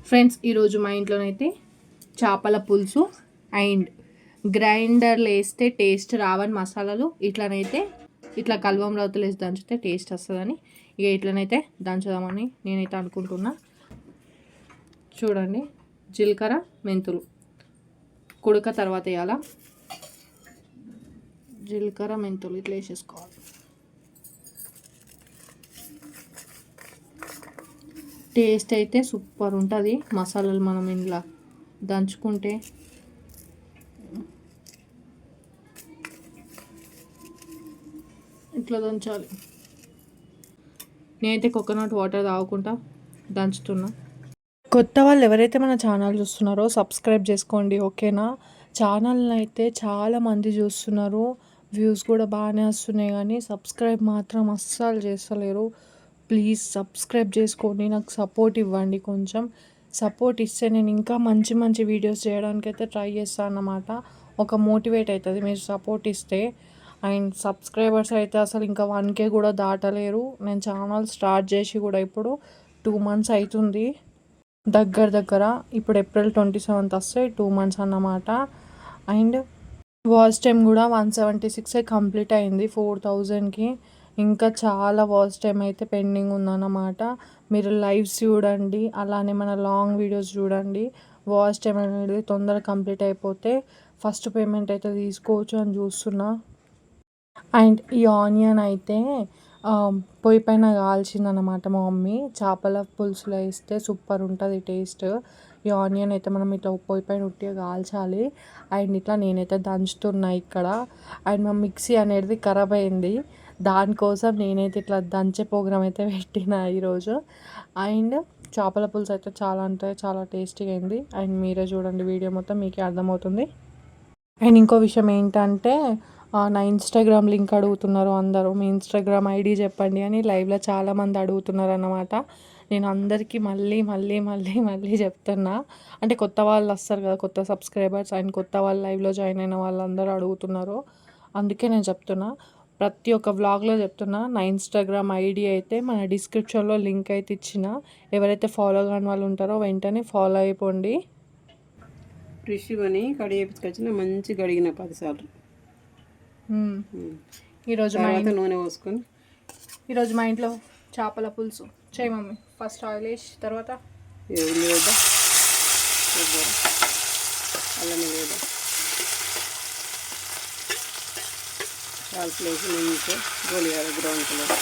Friends, ఈరోజు మా ఇంట్లోనైతే చేపల పులుసు అండ్ గ్రైండర్లో వేస్తే టేస్ట్ రావని మసాలాలు ఇట్లనైతే ఇట్లా కల్వం రౌతులు వేసి దంచితే టేస్ట్ వస్తుందని ఇక ఇట్లనైతే దంచుదామని నేనైతే అనుకుంటున్నా. చూడండి, జీలకర్ర మెంతులు కుడక తర్వాత వేయాలా. జీలకర్ర మెంతులు ఇట్లా వేసేసుకోవాలి. టేస్ట్ అయితే సూపర్ ఉంటుంది. మసాలాలు మనం ఇంట్లో దంచుకుంటే ఇట్లా దంచాలి. నేనైతే కోకోనట్ వాటర్ తాగుకుంటా దంచుతున్నా. కొత్త వాళ్ళు ఎవరైతే మన ఛానల్ చూస్తున్నారో సబ్స్క్రైబ్ చేసుకోండి, ఓకేనా. ఛానల్ని అయితే చాలామంది చూస్తున్నారు, వ్యూస్ కూడా బాగానే వస్తున్నాయి, కానీ సబ్స్క్రైబ్ మాత్రం అస్సలు చేస్తలేరు. ప్లీజ్ సబ్స్క్రైబ్ చేసుకోండి, నాకు సపోర్ట్ ఇవ్వండి. కొంచెం సపోర్ట్ ఇస్తే నేను ఇంకా మంచి మంచి వీడియోస్ చేయడానికి అయితే ట్రై చేస్తాను అన్నమాట. ఒక మోటివేట్ అవుతుంది మీరు సపోర్ట్ ఇస్తే. అండ్ సబ్స్క్రైబర్స్ అయితే అసలు ఇంకా 1K కూడా దాటలేరు. నేను ఛానల్ స్టార్ట్ చేసి కూడా ఇప్పుడు 2 months అవుతుంది. దగ్గర ఇప్పుడు April 27th వస్తే 2 months అన్నమాట. అండ్ వాచ్ టైం కూడా 176 కంప్లీట్ అయింది 4000కి. ఇంకా చాలా వాచ్ టైం అయితే పెండింగ్ ఉందన్నమాట. మీరు లైవ్స్ చూడండి, అలానే మన లాంగ్ వీడియోస్ చూడండి. వాచ్ టైం అనేది తొందరగా కంప్లీట్ అయిపోతే ఫస్ట్ పేమెంట్ అయితే తీసుకోవచ్చు అని చూస్తున్నా. అండ్ ఈ ఆనియన్ అయితే పొయ్యి పైన కాల్చిందనమాట మా మమ్మీ. చేపల పులుసులో వేస్తే సూపర్ ఉంటుంది టేస్ట్. ఈ ఆనియన్ అయితే మనం ఇట్లా పొయ్యి పైన ఉట్టిగా కాల్చాలి. అండ్ ఇట్లా నేనైతే దంచుతున్నా ఇక్కడ. అండ్ మా మిక్సీ అనేది ఖరాబ్ అయింది, దానికోసం నేనైతే ఇట్లా దంచే ప్రోగ్రామ్ అయితే పెట్టిన ఈరోజు. అండ్ చేపల పులుసు అయితే చాలా అంటే చాలా టేస్టీగా అయింది. అండ్ మీరే చూడండి వీడియో మొత్తం, మీకే అర్థమవుతుంది. అండ్ ఇంకో విషయం ఏంటంటే, నా ఇన్స్టాగ్రామ్ లింక్ అడుగుతున్నారు అందరూ. మీ ఇన్స్టాగ్రామ్ ఐడి చెప్పండి అని లైవ్లో చాలామంది అడుగుతున్నారు అన్నమాట. నేను అందరికీ మళ్ళీ మళ్ళీ మళ్ళీ మళ్ళీ చెప్తున్నా. అంటే కొత్త వాళ్ళు వస్తారు కదా, కొత్త సబ్స్క్రైబర్స్, అండ్ కొత్త వాళ్ళు లైవ్లో జాయిన్ అయిన వాళ్ళందరూ అడుగుతున్నారు. అందుకే నేను చెప్తున్నా, ప్రతి ఒక్క వ్లాగ్లో చెప్తున్నా. నా ఇన్స్టాగ్రామ్ ఐడి అయితే మన డిస్క్రిప్షన్లో లింక్ అయితే ఇచ్చిన. ఎవరైతే ఫాలో కాని వాళ్ళు ఉంటారో వెంటనే ఫాలో అయిపోండి. ఫ్రెష్ అని కడిగి వేపించుకొచ్చిన, మంచి కడిగిన 10 సార్లు. ఈరోజు నూనె పోసుకొని ఈరోజు మా ఇంట్లో చేపల పులుసు చేయి మమ్మీ. ఫస్ట్ ఆయిల్ వేసి తర్వాత ఉల్లిగడ్డ, కొబ్బరి, అల్లం ఎల్లిగడ్డ, కాల్పులు వేసి మంచిగా గోలియాలి బ్రౌన్ కలర్.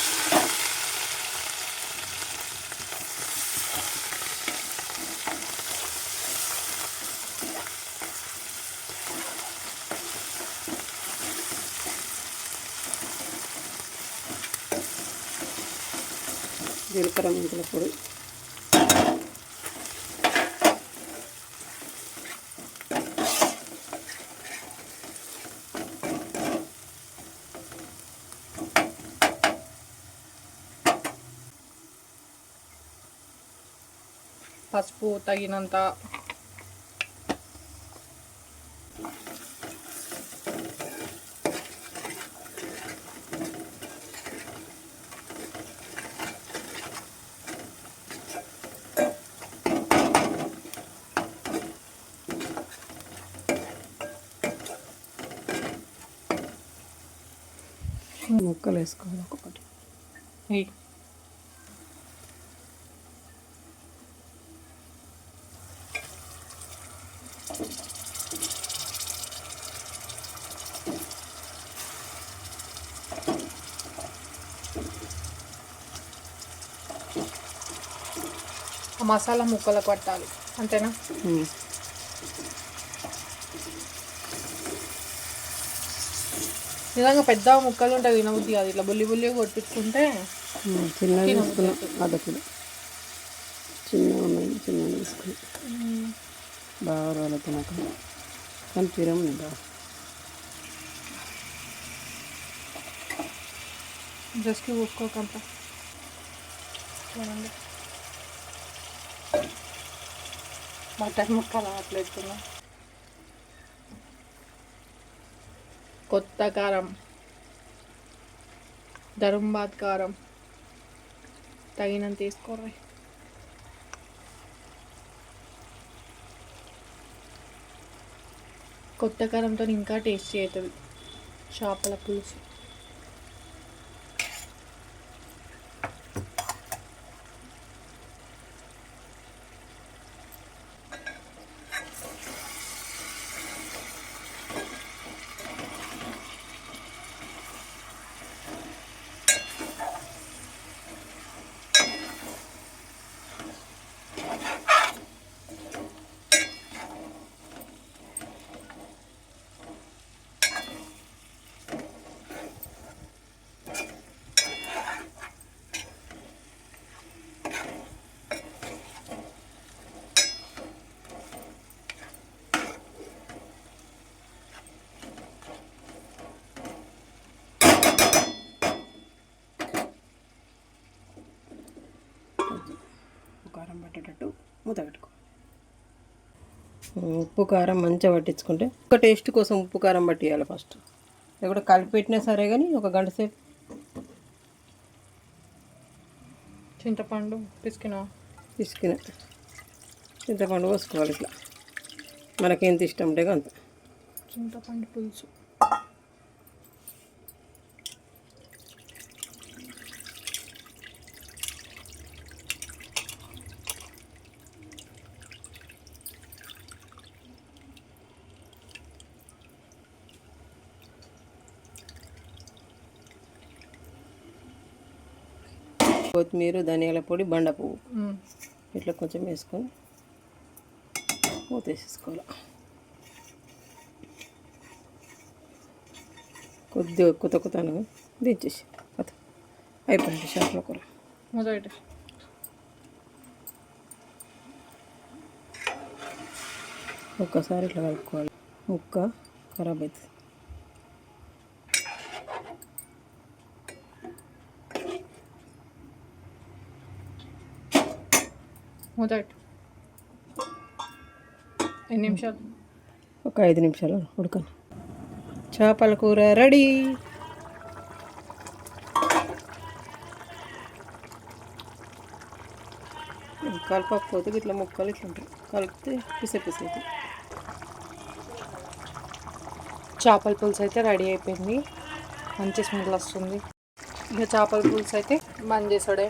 జీలకర్ర మెంతుల పొడి, పసుపు తగినంత, ముక్కలు వేసుకోవాలి ఒక్కొక్కటి. మసాలా ముక్కలకు పట్టాలి, అంతేనా. నిజంగా పెద్ద ముక్కలు ఉంటాయి, తినబుద్ధి కాదు. ఇట్లా బుల్లి బుల్లిగా కొట్టించుకుంటే చిన్నగా తీసుకున్నాం, అర్ధ కిలో చిన్నగా ఉన్నాయి. చిన్నగా తీసుకుని బాగా రోజులు తినక కానీ తిరము బాగా. జస్ట్ చూసుకోకంత చూడండి, మటన్ ముక్కలు అట్లా ఎత్తున్నా. కొత్త కారం, ధర్మాబాద్ కారం తగినంత తీసుకోవాలి. కొత్త కారంతో ఇంకా టేస్టీ అవుతుంది చేపల పులుసు. కారం పట్టేటట్టు మూత పెట్టుకో. ఉప్పు కారం మంచిగా పట్టించుకుంటే ఒక టేస్ట్ కోసం ఉప్పు కారం పట్టియాలి ఫస్ట్. లేకుంటే కలిపి పెట్టినా సరే కానీ ఒక గంట సేపు. చింతపండు పిసికిన చింతపండు పోసుకోవాలి ఇట్లా మనకేంత ఇష్టం ఉంటే అంత. చింతపండు పులుసు కొత్తిమీర, ధనియాల పొడి, బండ పువ్వు ఇట్లా కొంచెం వేసుకొని మూత వేసేసుకోవాలి. కొద్దిగా కొత్తగా దించేసి అయిపోయింది చేపల కూర. మొదటి ఒక్కసారి ఇట్లా కలుపుకోవాలి, ముక్క ఖరాబ్ అవుతుంది. మొదటి ఎన్ని నిమిషాలు? ఒక 5 నిమిషాలు ఉడకని చేపల కూర రెడీ. కలపకపోతే ఇట్లా ముక్కలు ఇట్లా ఉంటాయి, కలిపితే పిస అవుతుంది. చేపల పులుసు అయితే రెడీ అయిపోయింది. మంచి స్మెల్ వస్తుంది. ఇక చేపల పులుసు అయితే బంద్ చేసాడే.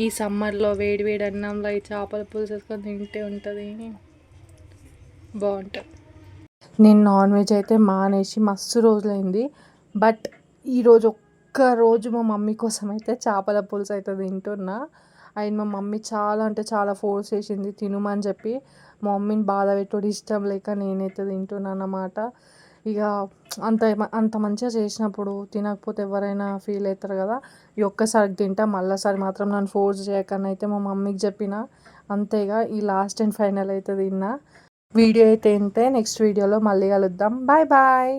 ఈ సమ్మర్లో వేడి వేడి అన్నంలో ఈ చేపల పులుసు వేసుకొని తింటే ఉంటుంది, బాగుంటుంది. నేను నాన్ వెజ్ అయితే మానేసి మస్తు రోజులైంది. బట్ ఈరోజు ఒక్కరోజు మా మమ్మీ కోసం అయితే చేపల పులుసు అయితే తింటున్నా. అండ్ మా మమ్మీ చాలా అంటే చాలా ఫోర్స్ చేసింది తినమని చెప్పి. మా మమ్మీని బాధ పెట్టుడు ఇష్టం లేక నేనైతే తింటున్నాను అన్నమాట. ఇక అంత మంచిగా చేసినప్పుడు తినకపోతే ఎవరైనా ఫీల్ అవుతారు కదా. ఈ ఒక్కసారి తింటా, మళ్ళీసారి మాత్రం నన్ను ఫోర్స్ చేయకని అయితే మా మమ్మీకి చెప్పిన. అంతేగా ఈ లాస్ట్ అండ్ ఫైనల్ అయితే తిన్నా. వీడియో అయితే ఇంతే. నెక్స్ట్ వీడియోలో మళ్ళీ కలుద్దాం. Bye bye.